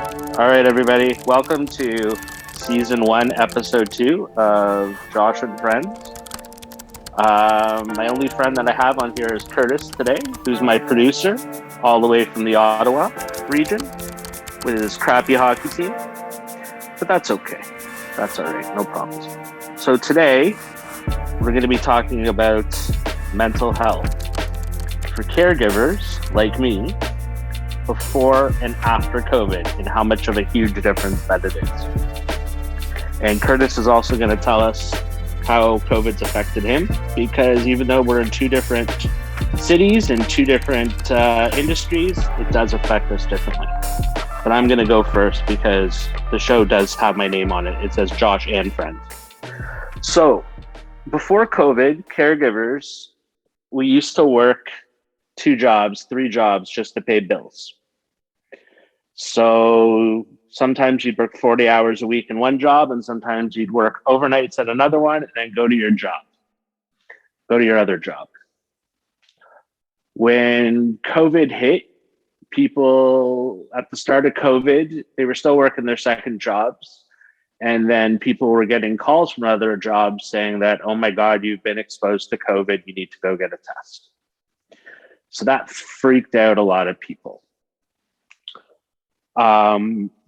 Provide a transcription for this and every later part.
All right, everybody. Welcome to season one, episode two of Josh and Friends. My only friend that I have on here is Curtis today, who's my producer, all the way from the Ottawa region with his crappy hockey team. But that's okay. That's all right. No problems. So today, we're going to be talking about mental health for caregivers like me before and after COVID and how much of a huge difference that it is. And Curtis is also going to tell us how COVID's affected him because even though we're in two different cities and two different industries, it does affect us differently. But I'm going to go first because the show does have my name on it. It says Josh and Friends. So before COVID, caregivers, we used to work two jobs, three jobs just to pay bills. So sometimes you'd work 40 hours a week in one job, and sometimes you'd work overnights at another one and then go to your job, go to your other job. When COVID hit, people at the start of COVID, they were still working their second jobs. And then people were getting calls from other jobs saying that, oh my God, you've been exposed to COVID. You need to go get a test. So that freaked out a lot of people.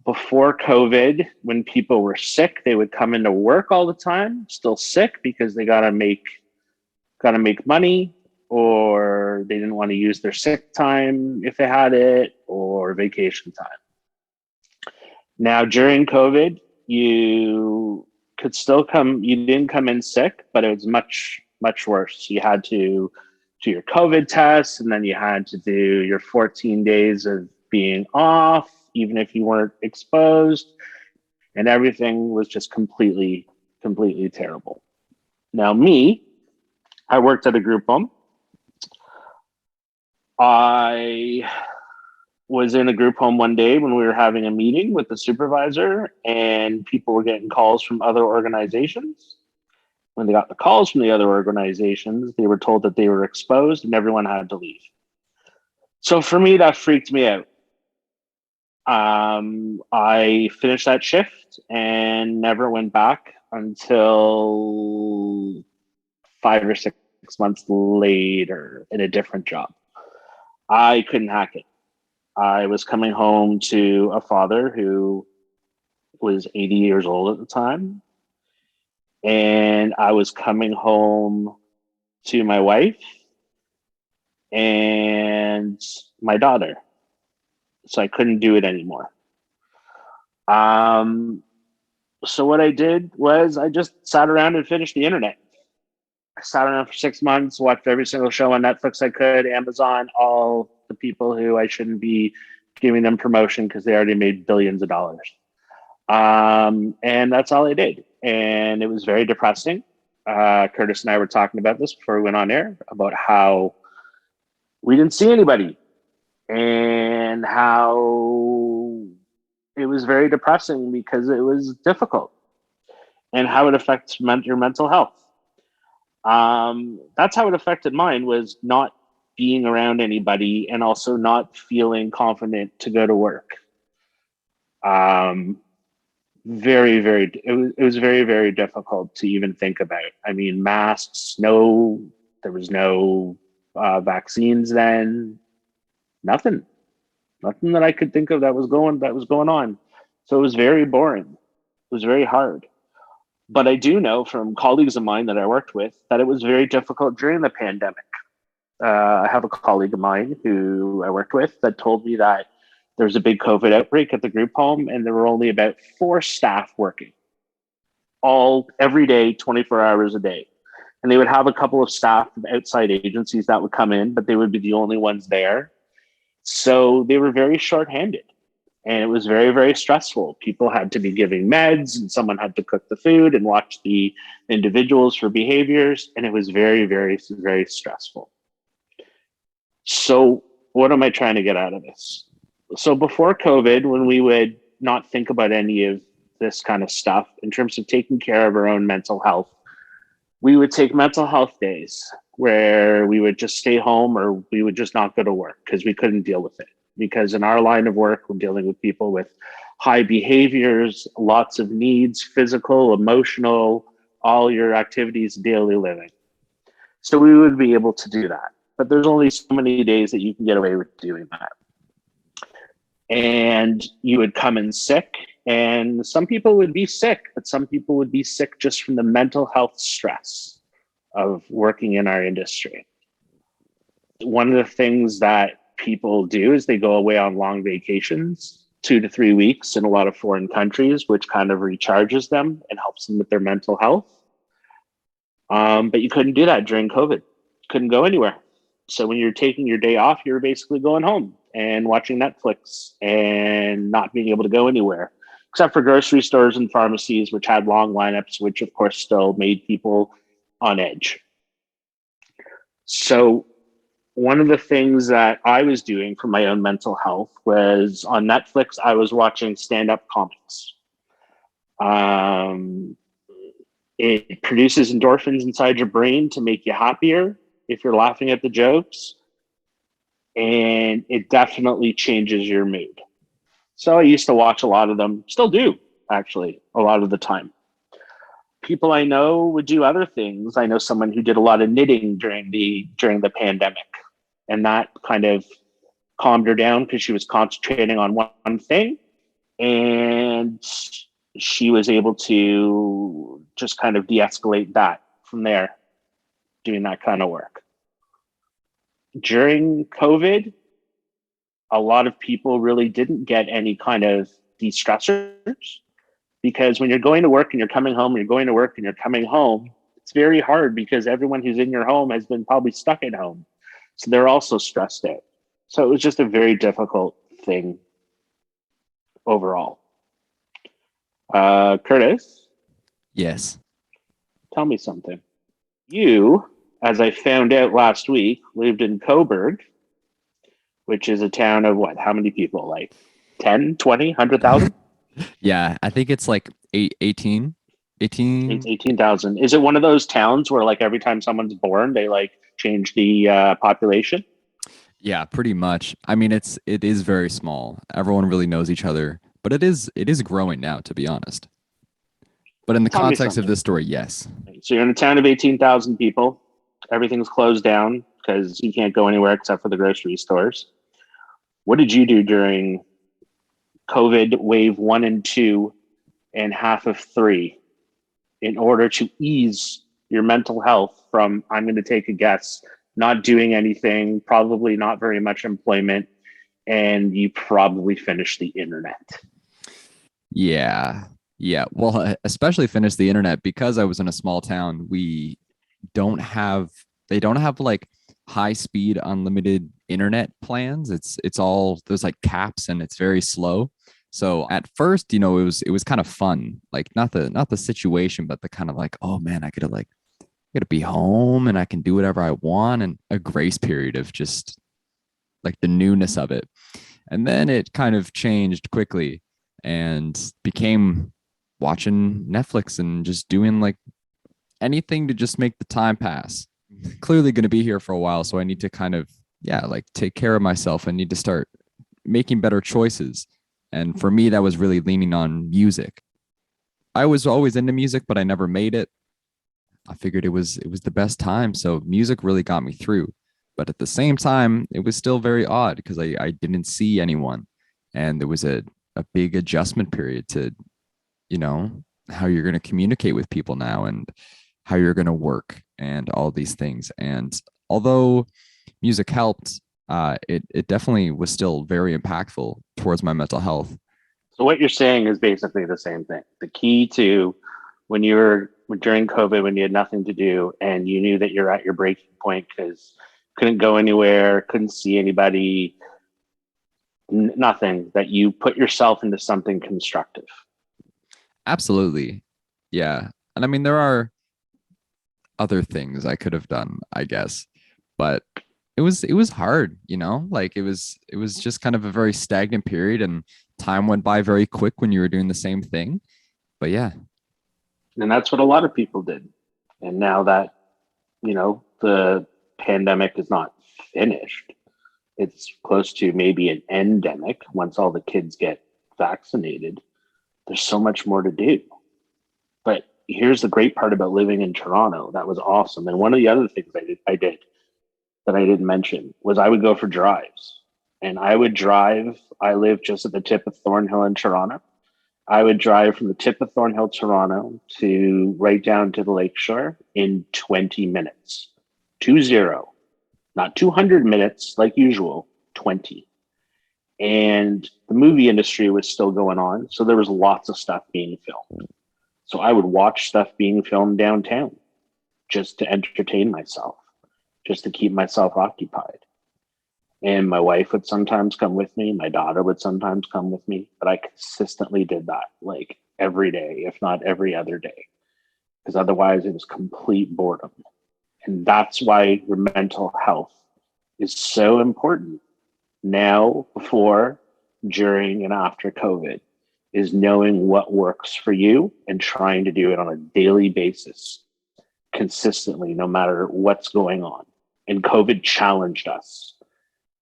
Before COVID, when people were sick, they would come into work all the time, still sick because they gotta make money, or they didn't want to use their sick time if they had it, or vacation time. Now during COVID, you could still come. You didn't come in sick, but it was much worse. You had to do your COVID test, and then you had to do your 14 days of being off, even if you weren't exposed, and everything was just completely terrible. Now, I worked at a group home. I was in a group home one day when we were having a meeting with the supervisor, and people were getting calls from other organizations. When they got the calls from the other organizations, they were told that they were exposed and everyone had to leave. So for me, that freaked me out. I finished that shift and never went back until 5 or 6 months later in a different job. I couldn't hack it. I was coming home to a father who was 80 years old at the time. And I was coming home to my wife and my daughter. So I couldn't do it anymore. So what I did was I just sat around and finished the internet. I sat around for 6 months, watched every single show on Netflix I could, Amazon, all the people who I shouldn't be giving them promotion because they already made billions of dollars. And that's all I did. And it was very depressing. Curtis and I were talking about this before we went on air about how we didn't see anybody and how it was very depressing because it was difficult and how it affects your mental health. That's how it affected mine, was not being around anybody and also not feeling confident to go to work. It was very, very difficult to even think about. I mean, masks, there was no vaccines then, nothing that I could think of that was going on. So it was very boring. It was very hard. But I do know from colleagues of mine that I worked with that it was very difficult during the pandemic. I have a colleague of mine who I worked with that told me that there was a big COVID outbreak at the group home, and there were only about 4 staff working every day, 24 hours a day. And they would have a couple of staff from outside agencies that would come in, but they would be the only ones there. So they were very shorthanded. And it was very, very stressful. People had to be giving meds, and someone had to cook the food and watch the individuals for behaviors. And it was very, very, very stressful. So what am I trying to get out of this? So before COVID, when we would not think about any of this kind of stuff in terms of taking care of our own mental health, we would take mental health days where we would just stay home or we would just not go to work because we couldn't deal with it. because in our line of work, we're dealing with people with high behaviors, lots of needs, physical, emotional, all your activities, daily living. So we would be able to do that. But there's only so many days that you can get away with doing that. And you would come in sick, and some people would be sick, but some people would be sick just from the mental health stress of working in our industry. One of the things that people do is they go away on long vacations, 2 to 3 weeks in a lot of foreign countries, which kind of recharges them and helps them with their mental health. But you couldn't do that during COVID. Couldn't go anywhere. So when you're taking your day off, you're basically going home and watching Netflix and not being able to go anywhere, except for grocery stores and pharmacies, which had long lineups, which of course still made people on edge. So one of the things that I was doing for my own mental health was on Netflix, I was watching stand-up comics. Um, it produces endorphins inside your brain to make you happier if you're laughing at the jokes, and it definitely changes your mood. So I used to watch a lot of them, still do actually, a lot of the time. People I know would do other things. I know someone who did a lot of knitting during the pandemic, and that kind of calmed her down because she was concentrating on one thing, and she was able to just kind of de-escalate that from there, doing that kind of work. During COVID, a lot of people really didn't get any kind of de-stressors, because when you're going to work and you're coming home, and you're going to work and you're coming home, it's very hard because everyone who's in your home has been probably stuck at home. So they're also stressed out. So it was just a very difficult thing overall. Curtis, Yes. tell me something. You, as I found out last week, lived in Coburg, which is a town of what? How many people? Like 10, 20, 100,000? Yeah, I think it's like 18. 18. 18,000. Is it one of those towns where like every time someone's born, they like change the population? Yeah, pretty much. I mean, it is very small. Everyone really knows each other, but it is growing now, to be honest. But in the Tell me context of something. this story, yes. So you're in a town of 18,000 people. Everything's closed down because you can't go anywhere except for the grocery stores. What did you do during COVID wave one and two and half of three in order to ease your mental health from, I'm going to take a guess, not doing anything, probably not very much employment, and you probably finished the internet? Yeah. Yeah. Well, especially finish the internet because I was in a small town. We don't have they don't have like high speed unlimited internet plans. It's all there's like caps and it's very slow. So at first, it was kind of fun. Like not the situation, but the kind of like, oh man, I gotta be home and I can do whatever I want and a grace period of just like the newness of it. And then it kind of changed quickly and became watching Netflix and just doing like anything to just make the time pass. Clearly going to be here for a while, so I need to kind of, yeah, like take care of myself. I need to start making better choices. And for me, that was really leaning on music. I was always into music, but I never made it. I figured it was the best time, so music really got me through. But at the same time, it was still very odd because I didn't see anyone, and there was a big adjustment period to you know how you're going to communicate with people now and how you're going to work and all these things. And although music helped, it definitely was still very impactful towards my mental health. So what you're saying is basically the same thing. The key to when you were during COVID, when you had nothing to do and you knew that you're at your breaking point because couldn't go anywhere, couldn't see anybody, nothing, that you put yourself into something constructive. Absolutely. Yeah. And I mean, there are other things I could have done, I guess, but it was hard, like it was just kind of a very stagnant period and time went by very quick when you were doing the same thing. But yeah. And that's what a lot of people did. And now that, the pandemic is not finished, it's close to maybe an endemic once all the kids get vaccinated. There's so much more to do. But here's the great part about living in Toronto. That was awesome. And one of the other things I did that I didn't mention was I would go for drives. And I would drive, I live just at the tip of Thornhill in Toronto. I would drive from the tip of Thornhill, Toronto to right down to the lakeshore in 20 minutes. 20, not 200 minutes like usual, 20. And the movie industry was still going on. So there was lots of stuff being filmed. So I would watch stuff being filmed downtown just to entertain myself, just to keep myself occupied. And my wife would sometimes come with me. My daughter would sometimes come with me. But I consistently did that like every day, if not every other day, because otherwise it was complete boredom. And that's why your mental health is so important now, before, during, and after COVID, is knowing what works for you and trying to do it on a daily basis, consistently, no matter what's going on. And COVID challenged us.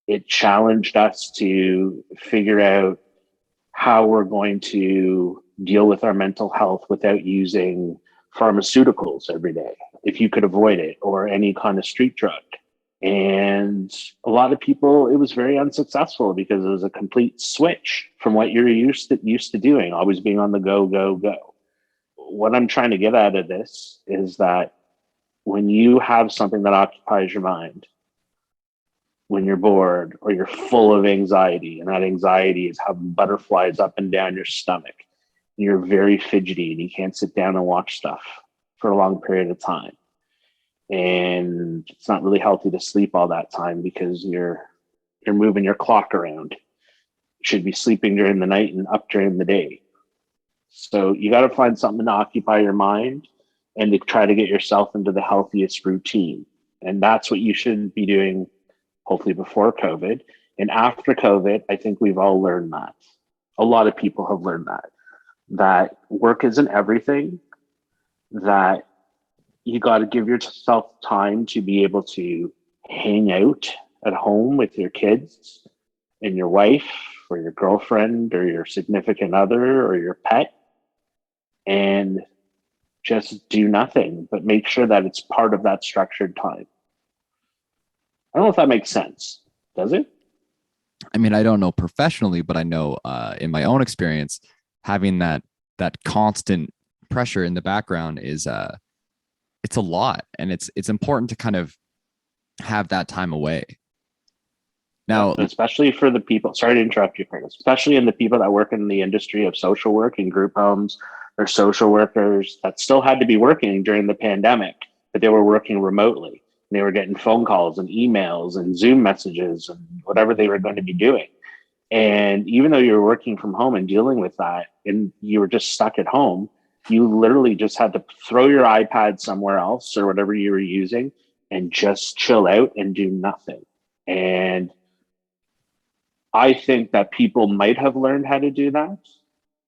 It challenged us to figure out how we're going to deal with our mental health without using pharmaceuticals every day, if you could avoid it, or any kind of street drug. And a lot of people, it was very unsuccessful because it was a complete switch from what you're used to doing, always being on the go, go, go. What I'm trying to get out of this is that when you have something that occupies your mind, when you're bored or you're full of anxiety, and that anxiety is having butterflies up and down your stomach, and you're very fidgety and you can't sit down and watch stuff for a long period of time. And it's not really healthy to sleep all that time because you're moving your clock around. You should be sleeping during the night and up during the day. So you got to find something to occupy your mind and to try to get yourself into the healthiest routine. And that's what you should be doing, hopefully before COVID. And after COVID, I think we've all learned that. A lot of people have learned that work isn't everything, that you got to give yourself time to be able to hang out at home with your kids and your wife or your girlfriend or your significant other or your pet, and just do nothing, but make sure that it's part of that structured time. I don't know if that makes sense. Does it? I mean, I don't know professionally, but I know in my own experience, having that constant pressure in the background is it's a lot, and it's important to kind of have that time away. Yeah, Now, especially for the people, sorry to interrupt you, Curtis, especially in the people that work in the industry of social work and group homes, or social workers that still had to be working during the pandemic, but they were working remotely. They were getting phone calls and emails and Zoom messages and whatever they were going to be doing. And even though you were working from home and dealing with that, and you were just stuck at home, you literally just had to throw your iPad somewhere else or whatever you were using and just chill out and do nothing. And I think that people might have learned how to do that,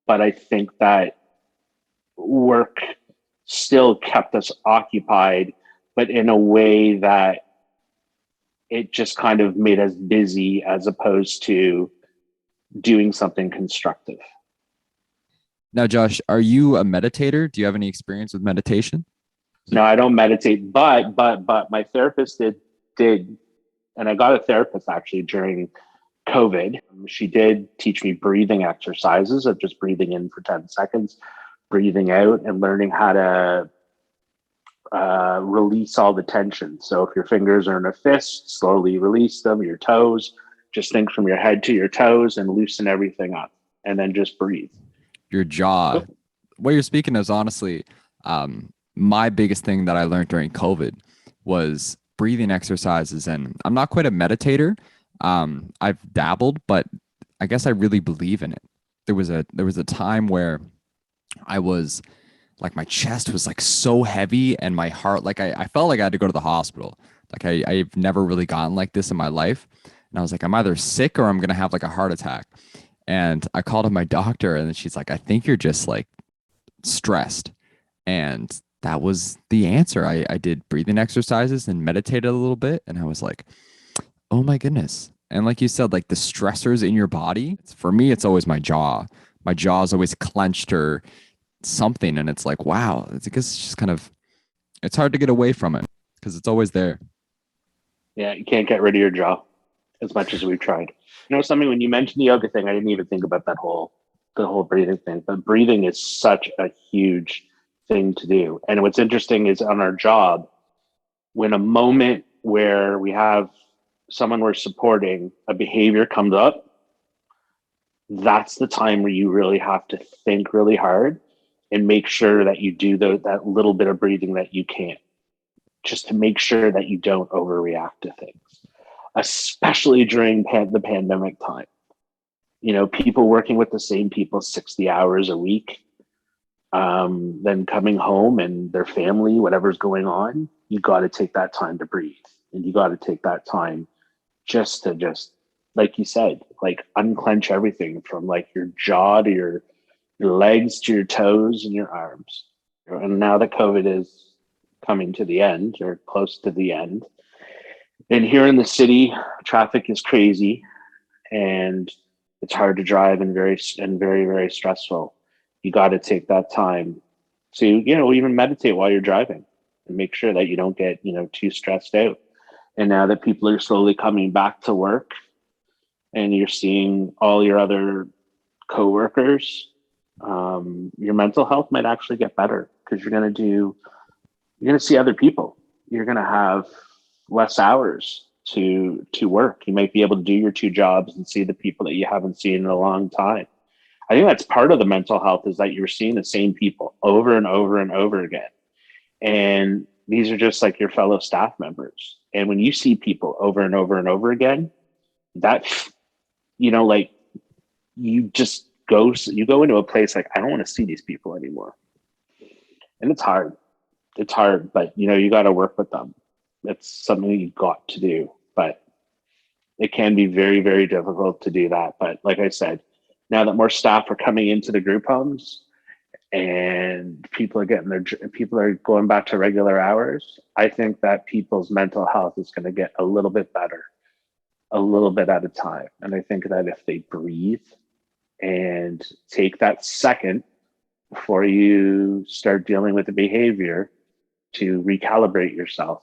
but I think that work still kept us occupied, but in a way that it just kind of made us busy as opposed to doing something constructive. now, Josh, are you a meditator? Do you have any experience with meditation? No, I don't meditate, but my therapist did, and I got a therapist actually during COVID. She did teach me breathing exercises of just breathing in for 10 seconds, breathing out, and learning how to release all the tension. So if your fingers are in a fist, slowly release them, your toes, just think from your head to your toes and loosen everything up, and then just breathe. Your jaw. What you're speaking is honestly, my biggest thing that I learned during COVID was breathing exercises. And I'm not quite a meditator. I've dabbled, but I guess I really believe in it. There was a time where I was like, my chest was like so heavy and my heart, like I felt like I had to go to the hospital. Like I've never really gotten like this in my life. And I was like, I'm either sick or I'm going to have like a heart attack. And I called up my doctor, and she's like, I think you're just like stressed. And that was the answer. I did breathing exercises and meditated a little bit. And I was like, oh my goodness, And like you said, like the stressors in your body, for me, it's always my jaw. My jaw is always clenched or something. And it's like, wow, it's because it's just kind of, it's hard to get away from it because it's always there. Yeah, you can't get rid of your jaw as much as we've tried. You know something, when you mentioned the yoga thing, I didn't even think about that whole breathing thing. But breathing is such a huge thing to do. And what's interesting is on our job, when a moment where we have someone we're supporting, a behavior comes up, that's the time where you really have to think really hard and make sure that you do that little bit of breathing that you can, just to make sure that you don't overreact to things, especially during the pandemic time. You know, people working with the same people 60 hours a week, then coming home and their family, whatever's going on, you got to take that time to breathe. And you got to take that time just like you said, like unclench everything from like your jaw to your legs to your toes and your arms. And now that COVID is coming to the end or close to the end, and here in the city, traffic is crazy and it's hard to drive and very stressful. You got to take that time to, you know, even meditate while you're driving and make sure that you don't get, you know, too stressed out. And now that people are slowly coming back to work and you're seeing all your other coworkers, your mental health might actually get better because you're going to see other people. You're going to have less hours to work. You might be able to do your two jobs and see the people that you haven't seen in a long time. I think that's part of the mental health, is that you're seeing the same people over and over and over again. And these are just like your fellow staff members. And when you see people over and over and over again, that, you know, like you go into a place like, I don't want to see these people anymore. And it's hard. It's hard, but you know, you got to work with them. It's something you got to do, but it can be very difficult to do that. But like I said, now that more staff are coming into the group homes and people are going back to regular hours, I think that people's mental health is going to get a little bit better, a little bit at a time. And I think that if they breathe and take that second before you start dealing with the behavior to recalibrate yourself,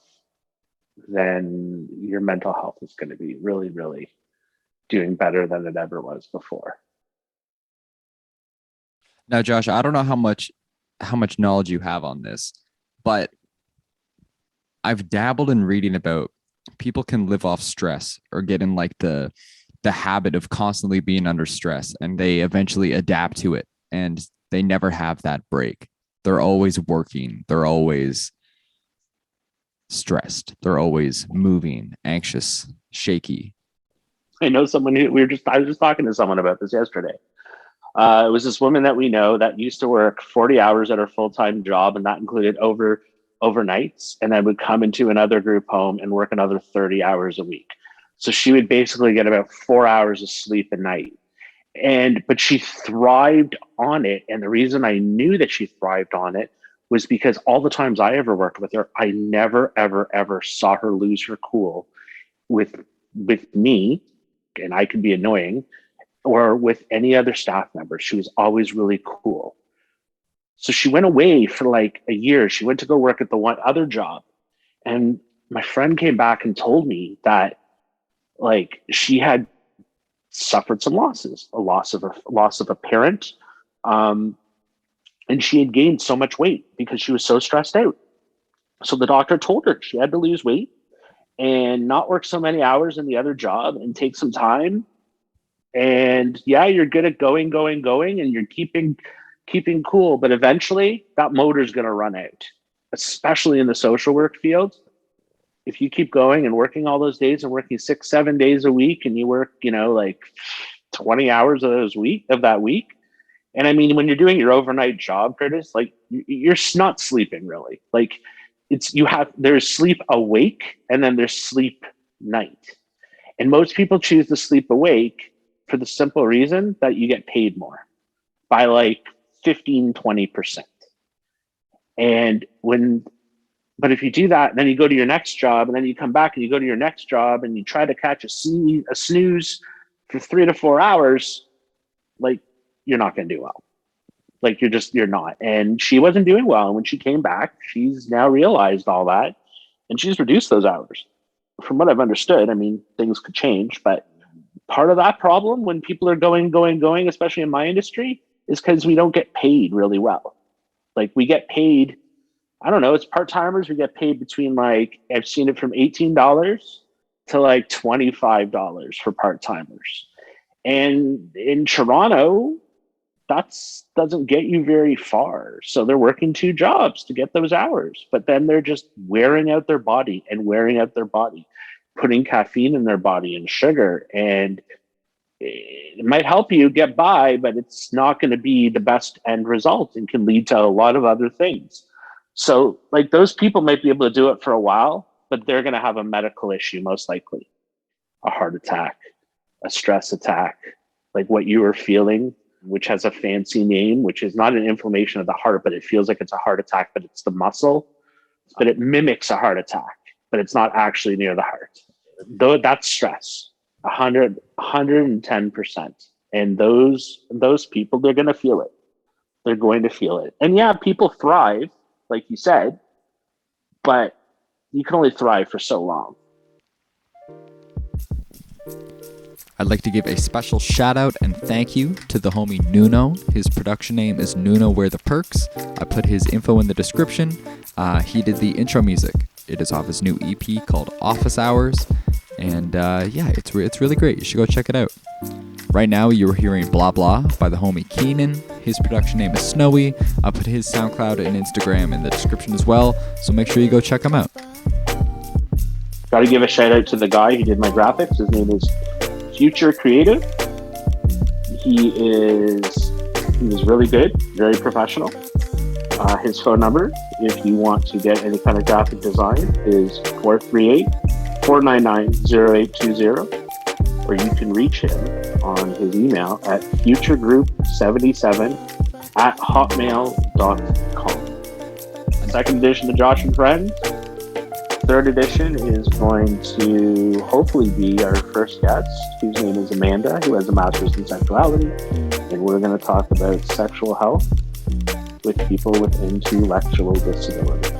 then your mental health is going to be really doing better than it ever was before. Now, Josh, I don't know how much knowledge you have on this, but I've dabbled in reading about people can live off stress or get in like the habit of constantly being under stress and they eventually adapt to it and they never have that break. They're always working, they're always stressed, they're always moving, anxious, shaky. I know someone who I was just talking to someone about this yesterday. It was this woman that we know that used to work 40 hours at her full-time job, and that included overnights, and then would come into another group home and work another 30 hours a week. So she would basically get about 4 hours of sleep a night. But she thrived on it. And the reason I knew that she thrived on it was because all the times I ever worked with her, I never, ever saw her lose her cool with me, and I could be annoying, or with any other staff member. She was always really cool. So she went away for like a year. She went to go work at the one other job. And my friend came back and told me that like she had suffered some losses, loss of a parent. Um, and she had gained so much weight because she was so stressed out. So the doctor told her she had to lose weight and not work so many hours in the other job and take some time. And yeah, you're good at going, and you're keeping cool, but eventually that motor's going to run out, especially in the social work field. If you keep going and working all those days and working 6 7 days a week, and you work, you know, like 20 hours of that week. And I mean, when you're doing your overnight job, Curtis, like you're not sleeping really. Like there's sleep awake and then there's sleep night. And most people choose to sleep awake for the simple reason that you get paid more by like 15 20%. And when But if you do that, then you go to your next job, and then you come back and you go to your next job, and you try to catch a snooze for 3 to 4 hours, like you're not going to do well. Like you're not. And she wasn't doing well. And when she came back, she's now realized all that, and she's reduced those hours. From what I've understood, I mean, things could change, but part of that problem when people are going, especially in my industry, is because we don't get paid really well. Like we get paid, I don't know, it's part timers. We get paid between like, I've seen it from $18 to like $25 for part timers. And in Toronto, that's doesn't get you very far. So they're working two jobs to get those hours, but then they're just wearing out their body and wearing out their body, putting caffeine in their body and sugar. And it might help you get by, but it's not going to be the best end result and can lead to a lot of other things. So like those people might be able to do it for a while, but they're going to have a medical issue, most likely a heart attack, a stress attack, like what you were feeling, which has a fancy name, which is not an inflammation of the heart, but it feels like it's a heart attack, but it's the muscle, but it mimics a heart attack, but it's not actually near the heart. Though that's stress, 110%. And those people, they're going to feel it. They're going to feel it. And yeah, people thrive, like you said, but you can only thrive for so long. I'd like to give a special shout out and thank you to the homie Nuno. His production name is Nuno Where the Perks. I put his info in the description. He did the intro music. It is off his new EP called Office Hours. And yeah, it's really great. You should go check it out. Right now, you're hearing Blah Blah by the homie Keenan. His production name is Snowy. I put his SoundCloud and Instagram in the description as well. So make sure you go check him out. Got to give a shout out to the guy who did my graphics. His name is Future Creative. He was really good, very professional. His phone number, if you want to get any kind of graphic design, is 438-499-0820. Or you can reach him on his email at futuregroup77@hotmail.com. Second edition of Josh and Friends. Third edition is going to hopefully be our first guest, whose name is Amanda, who has a master's in sexuality. And we're going to talk about sexual health with people with intellectual disabilities.